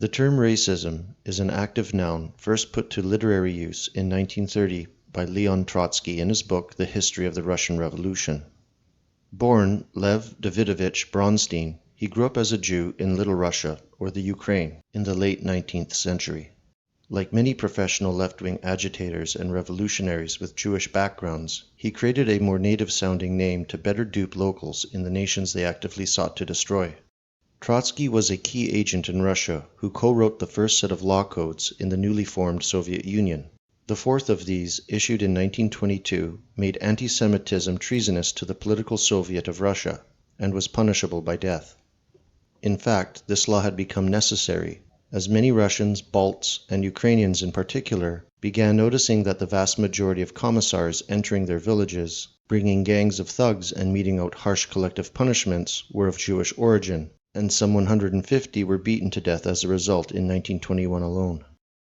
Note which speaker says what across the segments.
Speaker 1: The term racism is an active noun first put to literary use in 1930 by Leon Trotsky in his book The History of the Russian Revolution. Born Lev Davidovich Bronstein, he grew up as a Jew in Little Russia, or the Ukraine, in the late 19th century. Like many professional left-wing agitators and revolutionaries with Jewish backgrounds, he created a more native-sounding name to better dupe locals in the nations they actively sought to destroy. Trotsky was a key agent in Russia who co-wrote the first set of law codes in the newly formed Soviet Union. The fourth of these, issued in 1922, made anti-Semitism treasonous to the political Soviet of Russia and was punishable by death. In fact, this law had become necessary, as many Russians, Balts, and Ukrainians in particular began noticing that the vast majority of commissars entering their villages, bringing gangs of thugs and meting out harsh collective punishments, were of Jewish origin, and some 150 were beaten to death as a result in 1921 alone.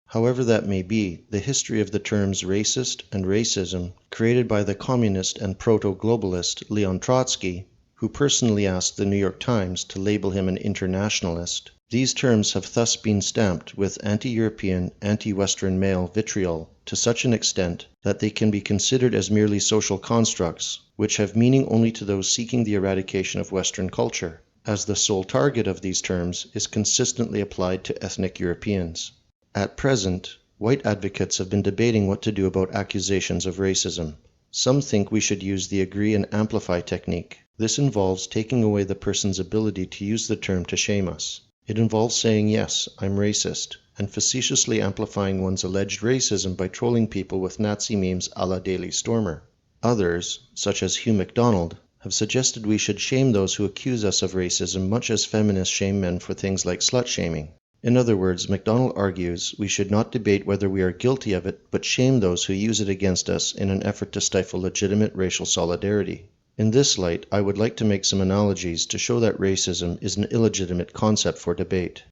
Speaker 1: However that may be, the history of the terms racist and racism, created by the communist and proto-globalist Leon Trotsky, who personally asked the New York Times to label him an internationalist, these terms have thus been stamped with anti-European, anti-Western male vitriol to such an extent that they can be considered as merely social constructs, which have meaning only to those seeking the eradication of Western culture, as the sole target of these terms is consistently applied to ethnic Europeans. At present, white advocates have been debating what to do about accusations of racism. Some think we should use the agree and amplify technique. This involves taking away the person's ability to use the term to shame us. It involves saying, yes, I'm racist, and facetiously amplifying one's alleged racism by trolling people with Nazi memes a la Daily Stormer. Others, such as Hugh MacDonald, have suggested we should shame those who accuse us of racism much as feminists shame men for things like slut-shaming. In other words, MacDonald argues we should not debate whether we are guilty of it, but shame those who use it against us in an effort to stifle legitimate racial solidarity. In this light, I would like to make some analogies to show that racism is an illegitimate concept for debate.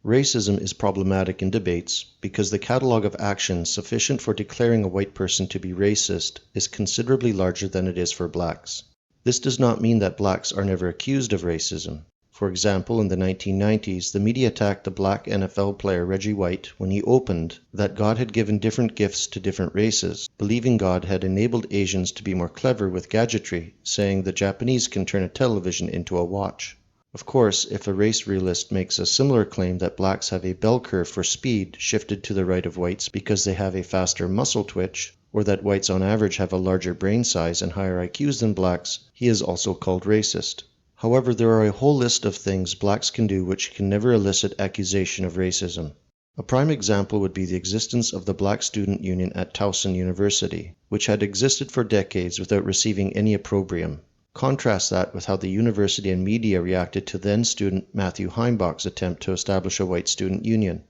Speaker 1: Racism is problematic in debates because the catalog of actions sufficient for declaring a white person to be racist is considerably larger than it is for blacks. This does not mean that blacks are never accused of racism. For example, in the 1990s, the media attacked the black NFL player Reggie White when he opened that God had given different gifts to different races, believing God had enabled Asians to be more clever with gadgetry, saying the Japanese can turn a television into a watch. Of course, if a race realist makes a similar claim that blacks have a bell curve for speed shifted to the right of whites because they have a faster muscle twitch, or that whites on average have a larger brain size and higher IQs than blacks, he is also called racist. However, there are a whole list of things blacks can do which can never elicit accusation of racism. A prime example would be the existence of the Black Student Union at Towson University, which had existed for decades without receiving any opprobrium. Contrast that with how the university and media reacted to then-student Matthew Heimbach's attempt to establish a white student union.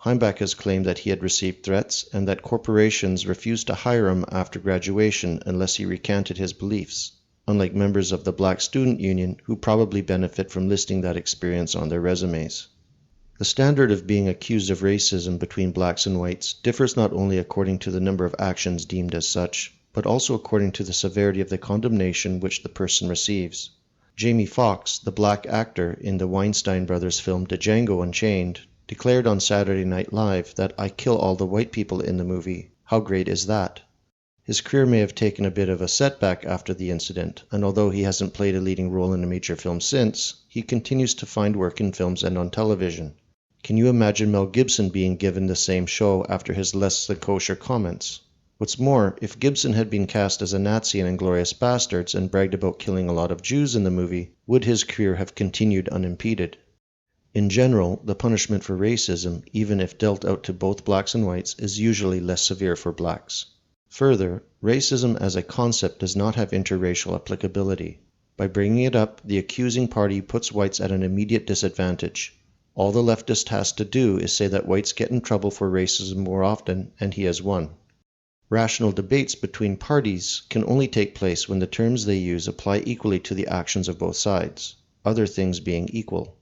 Speaker 1: Heimbach has claimed that he had received threats and that corporations refused to hire him after graduation unless he recanted his beliefs, unlike members of the Black Student Union who probably benefit from listing that experience on their resumes. The standard of being accused of racism between blacks and whites differs not only according to the number of actions deemed as such, but also according to the severity of the condemnation which the person receives. Jamie Foxx, the black actor in the Weinstein Brothers film Django Unchained, declared on Saturday Night Live that I kill all the white people in the movie. How great is that? His career may have taken a bit of a setback after the incident, and although he hasn't played a leading role in a major film since, he continues to find work in films and on television. Can you imagine Mel Gibson being given the same show after his less than kosher comments? What's more, if Gibson had been cast as a Nazi in Inglourious Basterds and bragged about killing a lot of Jews in the movie, would his career have continued unimpeded? In general, the punishment for racism, even if dealt out to both blacks and whites, is usually less severe for blacks. Further, racism as a concept does not have interracial applicability. By bringing it up, the accusing party puts whites at an immediate disadvantage. All the leftist has to do is say that whites get in trouble for racism more often, and he has won. Rational debates between parties can only take place when the terms they use apply equally to the actions of both sides, other things being equal.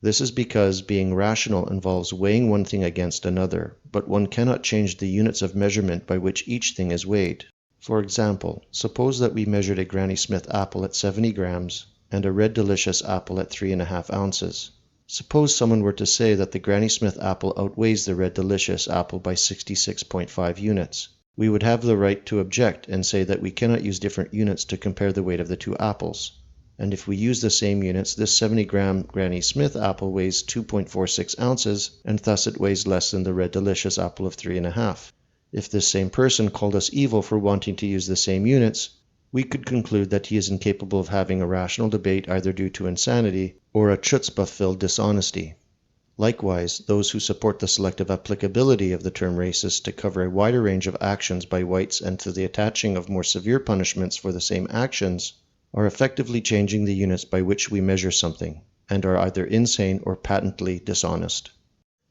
Speaker 1: This is because being rational involves weighing one thing against another, but one cannot change the units of measurement by which each thing is weighed. For example, suppose that we measured a Granny Smith apple at 70 grams and a Red Delicious apple at 3.5 ounces. Suppose someone were to say that the Granny Smith apple outweighs the Red Delicious apple by 66.5 units. We would have the right to object and say that we cannot use different units to compare the weight of the two apples. And if we use the same units, this 70-gram Granny Smith apple weighs 2.46 ounces, and thus it weighs less than the Red Delicious apple of 3.5. If this same person called us evil for wanting to use the same units, we could conclude that he is incapable of having a rational debate either due to insanity or a chutzpah-filled dishonesty. Likewise, those who support the selective applicability of the term racist to cover a wider range of actions by whites and to the attaching of more severe punishments for the same actions are effectively changing the units by which we measure something, and are either insane or patently dishonest.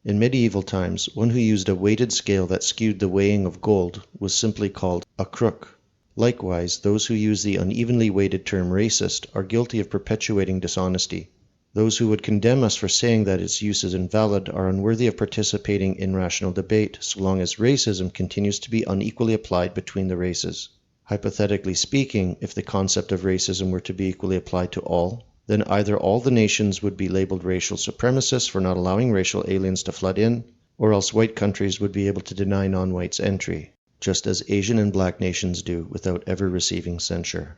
Speaker 1: In medieval times, one who used a weighted scale that skewed the weighing of gold was simply called a crook. Likewise, those who use the unevenly weighted term racist are guilty of perpetuating dishonesty. Those who would condemn us for saying that its use is invalid are unworthy of participating in rational debate so long as racism continues to be unequally applied between the races. Hypothetically speaking, if the concept of racism were to be equally applied to all, then either all the nations would be labeled racial supremacists for not allowing racial aliens to flood in, or else white countries would be able to deny non-whites entry, just as Asian and black nations do without ever receiving censure.